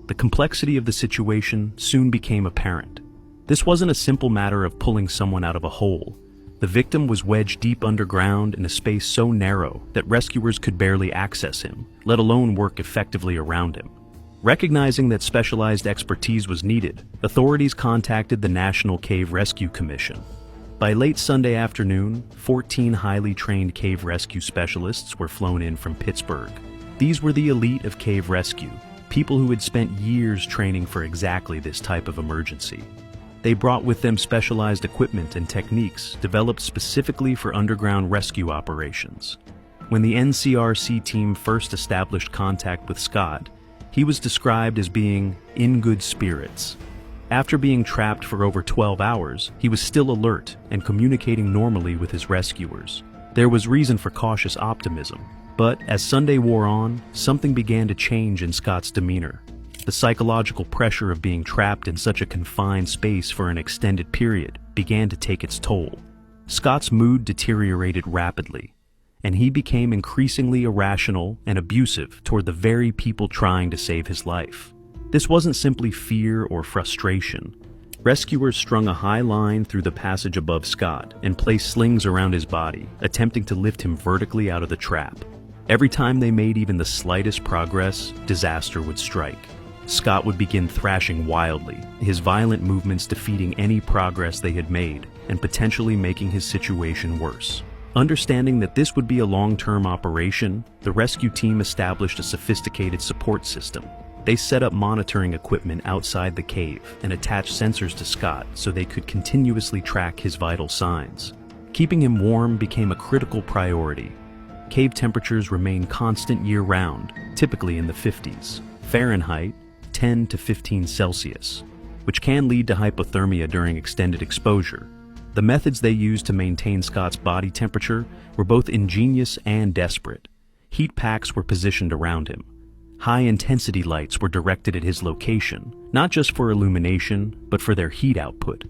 The complexity of the situation soon became apparent. This wasn't a simple matter of pulling someone out of a hole. The victim was wedged deep underground in a space so narrow that rescuers could barely access him, let alone work effectively around him. Recognizing that specialized expertise was needed, authorities contacted the National Cave Rescue Commission. By late Sunday afternoon, 14 highly trained cave rescue specialists were flown in from Pittsburgh. These were the elite of cave rescue, people who had spent years training for exactly this type of emergency. They brought with them specialized equipment and techniques developed specifically for underground rescue operations. When the NCRC team first established contact with Scott, he was described as being in good spirits. After being trapped for over 12 hours, he was still alert and communicating normally with his rescuers. There was reason for cautious optimism, but as Sunday wore on, something began to change in Scott's demeanor. The psychological pressure of being trapped in such a confined space for an extended period began to take its toll. Scott's mood deteriorated rapidly, and he became increasingly irrational and abusive toward the very people trying to save his life. This wasn't simply fear or frustration. Rescuers strung a high line through the passage above Scott and placed slings around his body, attempting to lift him vertically out of the trap. Every time they made even the slightest progress, disaster would strike. Scott would begin thrashing wildly, his violent movements defeating any progress they had made and potentially making his situation worse. Understanding that this would be a long-term operation, the rescue team established a sophisticated support system. They set up monitoring equipment outside the cave and attached sensors to Scott so they could continuously track his vital signs. Keeping him warm became a critical priority. Cave temperatures remain constant year-round, typically in the 50s. Fahrenheit, 10 to 15 Celsius, which can lead to hypothermia during extended exposure. The methods they used to maintain Scott's body temperature were both ingenious and desperate. Heat packs were positioned around him. High-intensity lights were directed at his location, not just for illumination, but for their heat output.